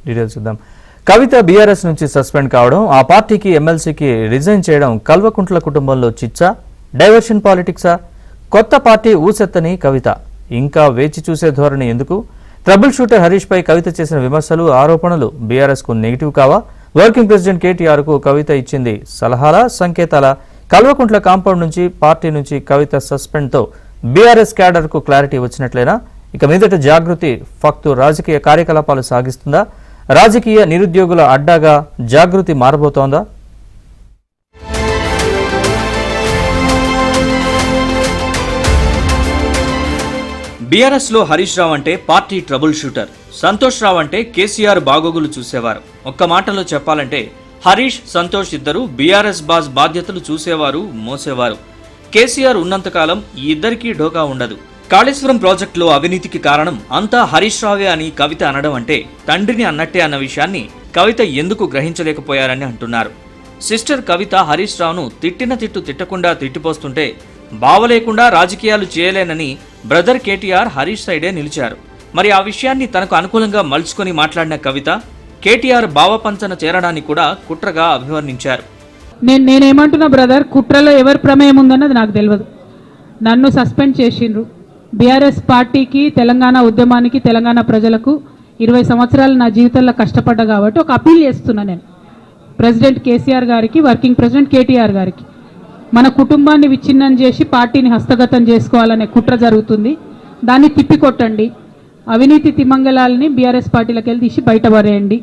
Details చూద్దాం. కవిత BRS నుంచి suspend కావడం, ఆ పార్టీకి ఎమ్మెల్సీకి రిజైన్ చేయడం కల్వకుంట్ల కుటుంబంలో చిచ్చా, డైవర్షన్ పాలిటిక్సా? కొత్త పార్టీ ఊసెత్తని కవిత ఇంకా వేచి చూసే ధోరణి ఎందుకు? ట్రబుల్ షూటర్ హరీష్ పై కవిత చేసిన విమర్శలు, ఆరోపణలు బీఆర్ఎస్ కు నెగిటివ్ కావా? వర్కింగ్ ప్రెసిడెంట్ కేటీఆర్ కు కవిత ఇచ్చింది సలహాల, సంకేతాల? కల్వకుంట్ల కాంపౌండ్ నుంచి, పార్టీ నుంచి కవిత సస్పెండ్ తో బీఆర్ఎస్ క్యాడర్ కు క్లారిటీ వచ్చినట్లేనా? ఇక మీదట జాగృతి ఫక్తు రాజకీయ కార్యకలాపాలు సాగిస్తుందా? రాజకీయ నిరుద్యోగుల అడ్డాగా జాగృతి మారబోతోందా? బీఆర్ఎస్ లో హరీష్ రావు అంటే పార్టీ ట్రబుల్ షూటర్, సంతోష్ రావు అంటే కేసీఆర్ బాగోగులు చూసేవారు. ఒక్క మాటలో చెప్పాలంటే హరీష్, సంతోష్ ఇద్దరు బీఆర్ఎస్ బాస్ బాధ్యతలు చూసేవారు, మోసేవారు. కేసీఆర్ ఉన్నంతకాలం ఈ ఇద్దరికీ ఢోకా ఉండదు. కాళేశ్వరం ప్రాజెక్టులో అవినీతికి కారణం అంతా హరీష్ రావే అని కవిత అనడం అంటే తండ్రిని అన్నట్టే అన్న విషయాన్ని కవిత ఎందుకు గ్రహించలేకపోయారని అంటున్నారు. సిస్టర్ కవిత హరీష్ రావును తిట్టిన తిట్టు తిట్టకుండా తిట్టిపోస్తుంటే బావలేకుండా రాజకీయాలు చేయలేనని బ్రదర్ కేటీఆర్ హరీష్ సైడే నిలిచారు. మరి ఆ విషయాన్ని తనకు అనుకూలంగా మలుచుకొని మాట్లాడిన కవిత కేటీఆర్ బావపంచన చేరడాన్ని కూడా కుట్రగా అభివర్ణించారు. నేనేమంటున్నా బ్రదర్, కుట్రలో ఎవరి ప్రమేయం ఉందన్నది నాకు తెలియదు. నన్ను సస్పెండ్ చేసిండ్రు. బీఆర్ఎస్ పార్టీకి, తెలంగాణ ఉద్యమానికి, తెలంగాణ ప్రజలకు 20 సంవత్సరాలు నా జీవితంలో కష్టపడ్డా కాబట్టి ఒక అపీల్ చేస్తున్నా నేను ప్రెసిడెంట్ కేసీఆర్ గారికి, వర్కింగ్ ప్రెసిడెంట్ కేటీఆర్ గారికి. మన కుటుంబాన్ని విచ్ఛిన్నం చేసి పార్టీని హస్తగతం చేసుకోవాలనే కుట్ర జరుగుతుంది. దాన్ని తిప్పికొట్టండి. అవినీతి తిమంగళాలని బీఆర్ఎస్ పార్టీలకు వెళ్ళి తీసి బయటపడేయండి.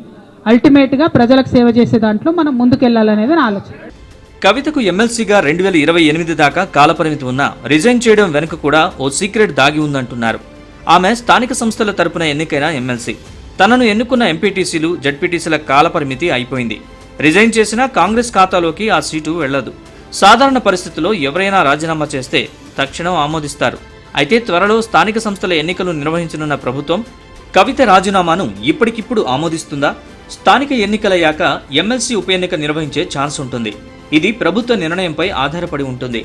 అల్టిమేట్గా ప్రజలకు సేవ చేసే దాంట్లో మనం ముందుకెళ్లాలనేది నా ఆలోచన. కవితకు ఎమ్మెల్సీగా 2028 దాకా కాలపరిమితి ఉన్నా రిజైన్ చేయడం వెనుక కూడా ఓ సీక్రెట్ దాగి ఉందంటున్నారు. ఆమె స్థానిక సంస్థల తరపున ఎన్నికైన ఎమ్మెల్సీ. తనను ఎన్నుకున్న ఎంపీటీసీలు, జడ్పీటీసీల కాలపరిమితి అయిపోయింది. రిజైన్ చేసినా కాంగ్రెస్ ఖాతాలోకి ఆ సీటు వెళ్లదు. సాధారణ పరిస్థితుల్లో ఎవరైనా రాజీనామా చేస్తే తక్షణం ఆమోదిస్తారు. అయితే త్వరలో స్థానిక సంస్థల ఎన్నికలు నిర్వహించనున్న ప్రభుత్వం కవిత రాజీనామాను ఇప్పటికిప్పుడు ఆమోదిస్తుందా? స్థానిక ఎన్నికలయ్యాక ఎమ్మెల్సీ ఉప ఎన్నిక నిర్వహించే ఛాన్స్ ఉంటుంది. ఇది ప్రభుత్వ నిర్ణయంపై ఆధారపడి ఉంటుంది.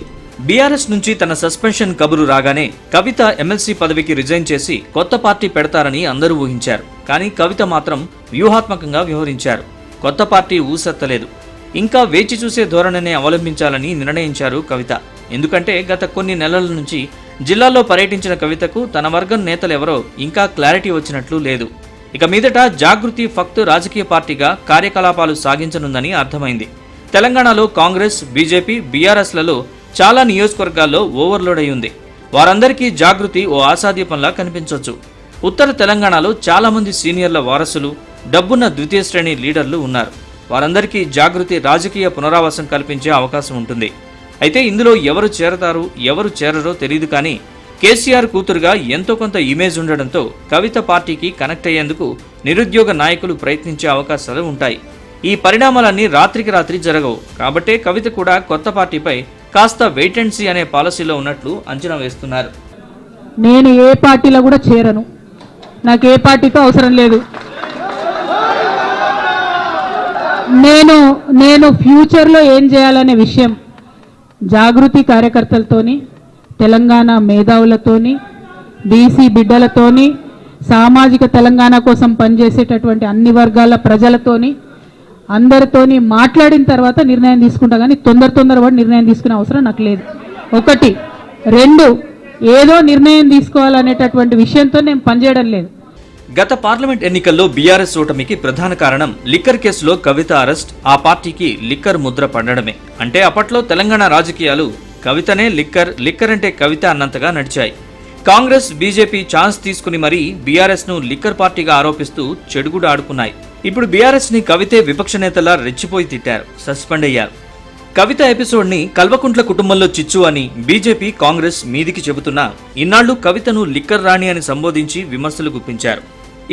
బీఆర్ఎస్ నుంచి తన సస్పెన్షన్ కబురు రాగానే కవిత ఎమ్మెల్సీ పదవికి రిజైన్ చేసి కొత్త పార్టీ పెడతారని అందరూ ఊహించారు. కానీ కవిత మాత్రం వ్యూహాత్మకంగా వ్యవహరించారు. కొత్త పార్టీ ఊసెత్తలేదు. ఇంకా వేచి చూసే ధోరణిని అవలంబించాలని నిర్ణయించారు కవిత. ఎందుకంటే గత కొన్ని నెలల నుంచి జిల్లాల్లో పర్యటించిన కవితకు తన వర్గం నేతలెవరో ఇంకా క్లారిటీ వచ్చినట్లు లేదు. ఇక మీదట జాగృతి ఫక్తు రాజకీయ పార్టీగా కార్యకలాపాలు సాగించనుందని అర్థమైంది. తెలంగాణలో కాంగ్రెస్, బీజేపీ, బీఆర్ఎస్లలో చాలా నియోజకవర్గాల్లో ఓవర్లోడ్ అయి ఉంది. వారందరికీ జాగృతి ఓ ఆశాదీపంలా కనిపించవచ్చు. ఉత్తర తెలంగాణలో చాలా మంది సీనియర్ల వారసులు, డబ్బున్న ద్వితీయ శ్రేణి లీడర్లు ఉన్నారు. వారందరికీ జాగృతి రాజకీయ పునరావాసం కల్పించే అవకాశం ఉంటుంది. అయితే ఇందులో ఎవరు చేరతారు, ఎవరు చేరరో తెలియదు. కానీ కేసీఆర్ కూతురుగా ఎంతో కొంత ఇమేజ్ ఉండడంతో కవిత పార్టీకి కనెక్ట్ అయ్యేందుకు నిరుద్యోగ నాయకులు ప్రయత్నించే అవకాశాలు ఉంటాయి. ఈ పరిణామాలన్నీ రాత్రికి రాత్రి జరగవు. కాబట్టే కవిత కూడా కొత్త పార్టీపై కాస్త వెయిట్ అండ్ సీ అనే పాలసీలో ఉన్నట్లు అంచనా వేస్తున్నారు. నేను ఏ పార్టీలో కూడా చేరను. నాకు ఏ పార్టీతో అవసరం లేదు. నేను ఫ్యూచర్లో ఏం చేయాలనే విషయం జాగృతి కార్యకర్తలతోని, తెలంగాణ మేధావులతోని, బీసీ బిడ్డలతోని, సామాజిక తెలంగాణ కోసం పనిచేసేటటువంటి అన్ని వర్గాల ప్రజలతోని, అందరితోని మాట్లాడిన తర్వాత నిర్ణయం తీసుకుంటా. కానీ తొందరపడి నిర్ణయం తీసుకునే అవసరం నాకు లేదు. 1, 2 ఏదో నిర్ణయం తీసుకోవాలనేటటువంటి విషయంతో నేను పనిచేయడం లేదు. గత పార్లమెంట్ ఎన్నికల్లో బీఆర్ఎస్ ఓటమికి ప్రధాన కారణం లిక్కర్ కేసులో కవిత అరెస్ట్, ఆ పార్టీకి లిక్కర్ ముద్ర పడడమే. అంటే అప్పట్లో తెలంగాణ రాజకీయాలు కవితనే లిక్కర్ అంటే కవిత అన్నంతగా నడిచాయి. కాంగ్రెస్, బీజేపీ ఛాన్స్ తీసుకుని మరీ బీఆర్ఎస్ ను లిక్కర్ పార్టీగా ఆరోపిస్తూ చెడుగుడు ఆడుకున్నాయి. ఇప్పుడు బీఆర్ఎస్ ని కవితే విపక్ష నేతలా రెచ్చిపోయి తిట్టారు, సస్పెండ్ అయ్యారు. కవిత ఎపిసోడ్ ని కల్వకుంట్ల కుటుంబంలో చిచ్చు అని బీజేపీ, కాంగ్రెస్ మీదికి చెబుతున్నా ఇన్నాళ్లు కవితను లిక్కర్ రాణి అని సంబోధించి విమర్శలు గుప్పించారు.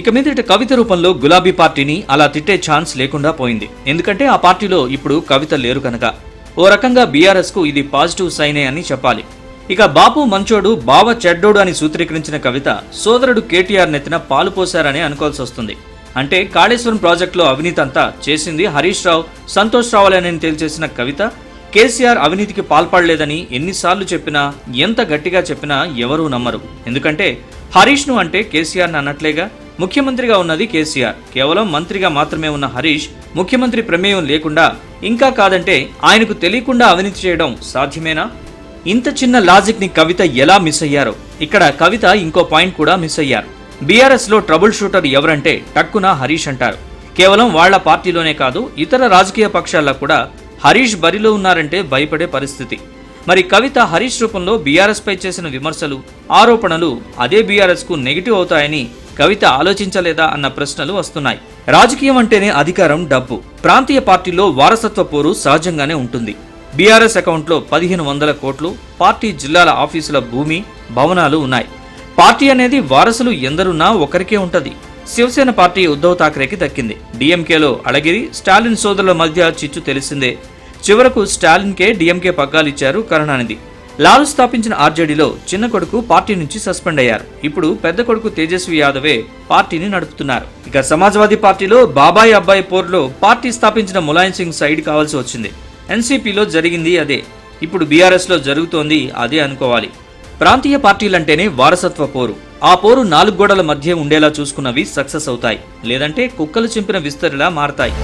ఇక మీదట కవిత రూపంలో గులాబీ పార్టీని అలా తిట్టే ఛాన్స్ లేకుండా పోయింది. ఎందుకంటే ఆ పార్టీలో ఇప్పుడు కవిత లేరు కనుక. ఓ రకంగా బీఆర్ఎస్ కు ఇది పాజిటివ్ సైనే అని చెప్పాలి. ఇక బాపు మంచోడు, బావ చెడ్డోడు అని సూత్రీకరించిన కవిత సోదరుడు కేటీఆర్ నెత్తిన పాలు పోశారని అనుకోవాల్సి వస్తుంది. అంటే కాళేశ్వరం ప్రాజెక్టులో అవినీతి అంతా చేసింది హరీష్ రావు, సంతోష్ రావులేనని తేల్చేసిన కవిత కేసీఆర్ అవినీతికి పాల్పడలేదని ఎన్నిసార్లు చెప్పినా, ఎంత గట్టిగా చెప్పినా ఎవరూ నమ్మరు. ఎందుకంటే హరీష్ను అంటే కేసీఆర్ను అన్నట్లేగా. ముఖ్యమంత్రిగా ఉన్నది కేసీఆర్, కేవలం మంత్రిగా మాత్రమే ఉన్న హరీష్ ముఖ్యమంత్రి ప్రమేయం లేకుండా, ఇంకా కాదంటే ఆయనకు తెలియకుండా అవినీతి చేయడం సాధ్యమేనా? ఇంత చిన్న లాజిక్ ని కవిత ఎలా మిస్ అయ్యారో ఇక్కడ కవిత ఇంకో పాయింట్ కూడా మిస్ అయ్యారు. బీఆర్ఎస్ లో ట్రబుల్ షూటర్ ఎవరంటే టక్కున హరీష్ అంటారు. కేవలం వాళ్ల పార్టీలోనే కాదు, ఇతర రాజకీయ పక్షాల్లో కూడా హరీష్ బరిలో ఉన్నారంటే భయపడే పరిస్థితి. మరి కవిత హరీష్ రూపంలో బీఆర్ఎస్ పై చేసిన విమర్శలు, ఆరోపణలు అదే బీఆర్ఎస్ కు నెగిటివ్ అవుతాయని కవిత ఆలోచించలేదా అన్న ప్రశ్నలు వస్తున్నాయి. రాజకీయం అంటేనే అధికారం, డబ్బు. ప్రాంతీయ పార్టీల్లో వారసత్వ పోరు సహజంగానే ఉంటుంది. బీఆర్ఎస్ అకౌంట్లో 1500 కోట్లు, పార్టీ జిల్లాల ఆఫీసుల భూమి, భవనాలు ఉన్నాయి. పార్టీ అనేది వారసులు ఎందరున్నా ఒకరికే ఉంటది. శివసేన పార్టీ ఉద్ధవ్ ఠాక్రేకి దక్కింది. డీఎంకేలో అళగిరి, స్టాలిన్ సోదరుల మధ్య చిచ్చు తెలిసిందే. చివరకు స్టాలిన్కే డీఎంకే పగ్గాలిచ్చారు కరుణానిధి. లాలు స్థాపించిన ఆర్జేడీలో చిన్న కొడుకు పార్టీ నుంచి సస్పెండ్ అయ్యారు. ఇప్పుడు పెద్ద కొడుకు తేజస్వి యాదవే పార్టీని నడుపుతున్నారు. ఇక సమాజ్వాదీ పార్టీలో బాబాయ్ అబ్బాయి పోర్లో పార్టీ స్థాపించిన ములాయం సింగ్ సైడ్ కావాల్సి వచ్చింది. ఎన్సీపీలో జరిగింది అదే, ఇప్పుడు బీఆర్ఎస్ లో జరుగుతోంది అదే అనుకోవాలి. ప్రాంతీయ పార్టీలంటేనే వారసత్వ పోరు. ఆ పోరు 4 గోడల మధ్య ఉండేలా చూసుకున్నవి సక్సెస్ అవుతాయి, లేదంటే కుక్కలు చింపిన విస్తరిలా మారతాయి.